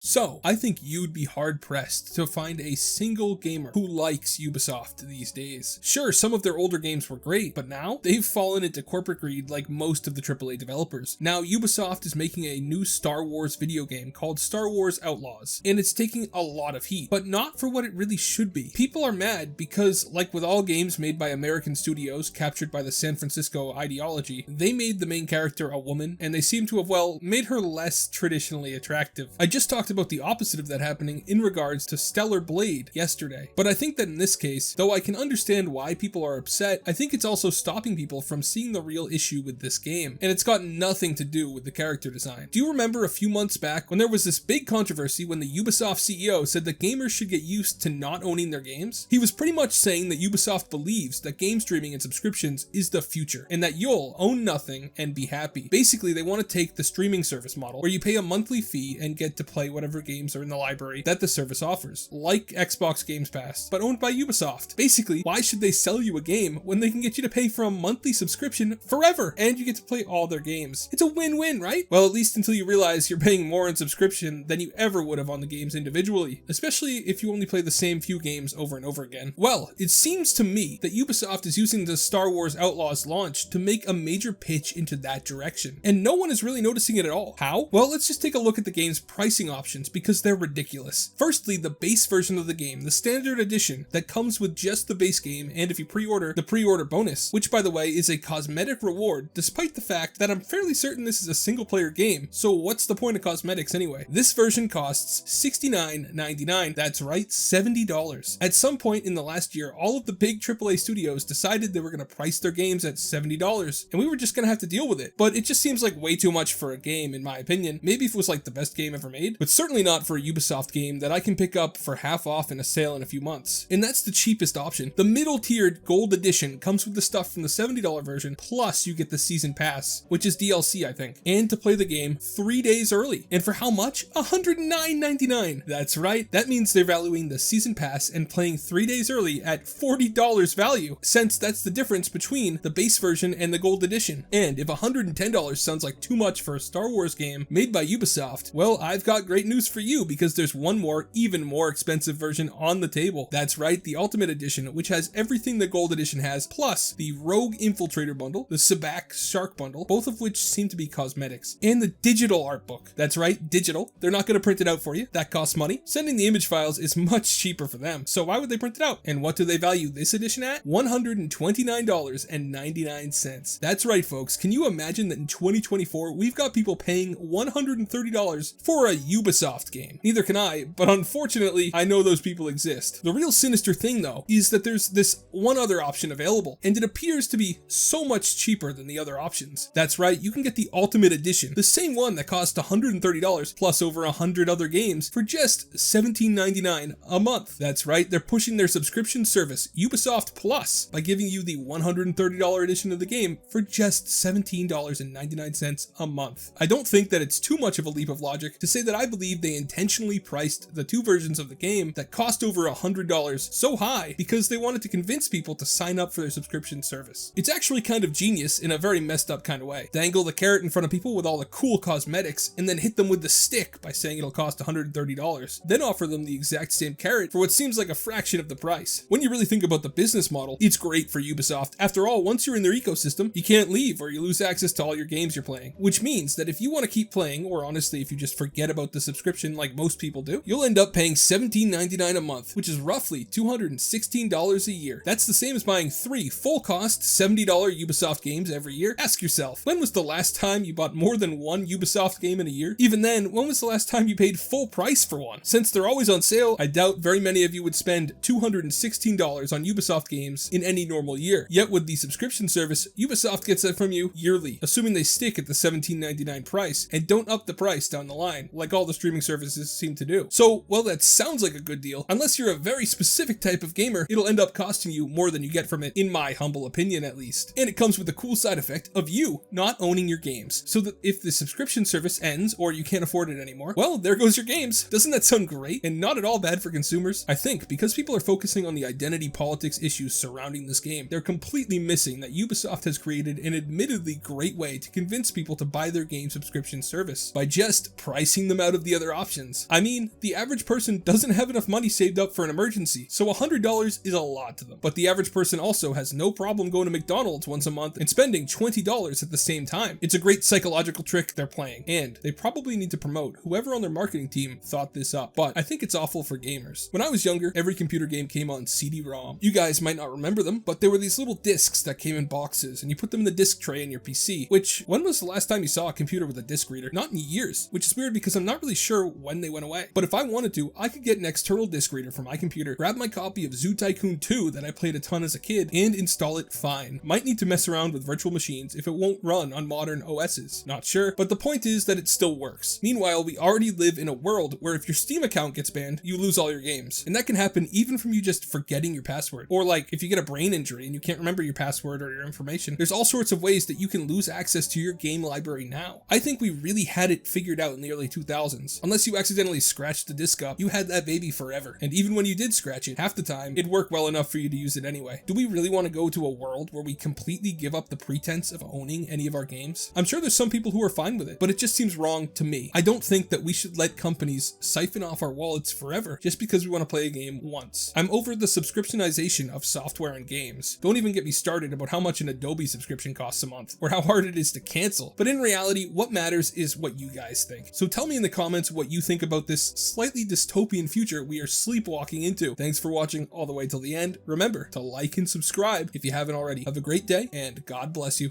So I think you'd be hard pressed to find a single gamer who likes Ubisoft these days. Sure, some of their older games were great, but now they've fallen into corporate greed like most of the AAA developers. Now Ubisoft is making a new Star Wars video game called Star Wars Outlaws, and it's taking a lot of heat, but not for what it really should be. People are mad because, like with all games made by American studios captured by the San Francisco ideology, they made the main character a woman, and they seem to have, well, made her less traditionally attractive. I just talked about the opposite of that happening in regards to Stellar Blade yesterday, but I think that in this case, though I can understand why people are upset, I think it's also stopping people from seeing the real issue with this game, and it's got nothing to do with the character design. Do you remember a few months back when there was this big controversy when the Ubisoft CEO said that gamers should get used to not owning their games? He was pretty much saying that Ubisoft believes that game streaming and subscriptions is the future, and that you'll own nothing and be happy. Basically, they want to take the streaming service model, where you pay a monthly fee and get to play whatever games are in the library that the service offers, like Xbox Games Pass, but owned by Ubisoft. Basically, why should they sell you a game when they can get you to pay for a monthly subscription forever, and you get to play all their games? It's a win-win, right? Well, at least until you realize you're paying more in subscription than you ever would have on the games individually, especially if you only play the same few games over and over again. Well, it seems to me that Ubisoft is using the Star Wars Outlaws launch to make a major pitch into that direction, and no one is really noticing it at all. How? Well, let's just take a look at the game's pricing options because they're ridiculous. Firstly, the base version of the game, the standard edition that comes with just the base game, and if you pre-order, the pre-order bonus, which by the way is a cosmetic reward, despite the fact that I'm fairly certain this is a single player game, so what's the point of cosmetics anyway? This version costs $69.99, that's right, $70. At some point in the last year, all of the big AAA studios decided they were going to price their games at $70, and we were just going to have to deal with it, but it just seems like way too much for a game in my opinion. Maybe if it was like the best game ever made, but certainly not for a Ubisoft game that I can pick up for half off in a sale in a few months. And that's the cheapest option. The middle tiered gold edition comes with the stuff from the $70 version, plus you get the season pass, which is DLC I think, and to play the game 3 days early. And for how much? $109.99. That's right, that means they're valuing the season pass and playing 3 days early at $40 value, since that's the difference between the base version and the gold edition. And if $110 sounds like too much for a Star Wars game made by Ubisoft, well, I've got great news for you because there's one more, even more expensive version on the table. That's right, the Ultimate Edition, which has everything the Gold Edition has, plus the Rogue Infiltrator bundle, the Sabak Shark bundle, both of which seem to be cosmetics, and the digital art book. That's right, digital. They're not going to print it out for you. That costs money. Sending the image files is much cheaper for them, so why would they print it out? And what do they value this edition at? $129.99. That's right, folks. Can you imagine that in 2024, we've got people paying $130 for a Ubisoft game? Neither can I, but unfortunately, I know those people exist. The real sinister thing, though, is that there's this one other option available, and it appears to be so much cheaper than the other options. That's right, you can get the Ultimate Edition, the same one that cost $130 plus over 100 other games for just $17.99 a month. That's right, they're pushing their subscription service, Ubisoft Plus, by giving you the $130 edition of the game for just $17.99 a month. I don't think that it's too much of a leap of logic to say that I believe they intentionally priced the two versions of the game that cost over $100 so high because they wanted to convince people to sign up for their subscription service. It's actually kind of genius in a very messed up kind of way. Dangle the carrot in front of people with all the cool cosmetics and then hit them with the stick by saying it'll cost $130, then offer them the exact same carrot for what seems like a fraction of the price. When you really think about the business model, it's great for Ubisoft. After all, once you're in their ecosystem, you can't leave or you lose access to all your games you're playing, which means that if you want to keep playing, or honestly if you just forget about the subscription like most people do, you'll end up paying $17.99 a month, which is roughly $216 a year. That's the same as buying 3 full cost $70 Ubisoft games every year. Ask yourself, when was the last time you bought more than one Ubisoft game in a year? Even then, when was the last time you paid full price for one? Since they're always on sale, I doubt very many of you would spend $216 on Ubisoft games in any normal year. Yet with the subscription service, Ubisoft gets that from you yearly, assuming they stick at the $17.99 price and don't up the price down the line, like all the streaming services seem to do. So, while that sounds like a good deal, unless you're a very specific type of gamer, it'll end up costing you more than you get from it, in my humble opinion at least. And it comes with the cool side effect of you not owning your games, so that if the subscription service ends or you can't afford it anymore, well, there goes your games. Doesn't that sound great? And not at all bad for consumers? I think because people are focusing on the identity politics issues surrounding this game, they're completely missing that Ubisoft has created an admittedly great way to convince people to buy their game subscription service by just pricing them out of the other options. I mean, the average person doesn't have enough money saved up for an emergency, so $100 is a lot to them. But the average person also has no problem going to McDonald's once a month and spending $20 at the same time. It's a great psychological trick they're playing, and they probably need to promote whoever on their marketing team thought this up, but I think it's awful for gamers. When I was younger, every computer game came on CD-ROM. You guys might not remember them, but there were these little discs that came in boxes, and you put them in the disc tray in your PC, which, when was the last time you saw a computer with a disc reader? Not in years, which is weird because I'm not really sure when they went away. But if I wanted to, I could get an external disc reader for my computer, grab my copy of Zoo Tycoon 2 that I played a ton as a kid, and install it fine. Might need to mess around with virtual machines if it won't run on modern OSs. Not sure, but the point is that it still works. Meanwhile, we already live in a world where if your Steam account gets banned, you lose all your games. And that can happen even from you just forgetting your password. Or like, if you get a brain injury and you can't remember your password or your information, there's all sorts of ways that you can lose access to your game library now. I think we really had it figured out in the early 2000s. Unless you accidentally scratched the disc up, you had that baby forever. And even when you did scratch it, half the time, it'd work well enough for you to use it anyway. Do we really want to go to a world where we completely give up the pretense of owning any of our games? I'm sure there's some people who are fine with it, but it just seems wrong to me. I don't think that we should let companies siphon off our wallets forever just because we want to play a game once. I'm over the subscriptionization of software and games. Don't even get me started about how much an Adobe subscription costs a month, or how hard it is to cancel. But in reality, what matters is what you guys think. So tell me in the comments what you think about this slightly dystopian future we are sleepwalking into. Thanks for watching all the way till the end. Remember to like and subscribe if you haven't already. Have a great day, and God bless you.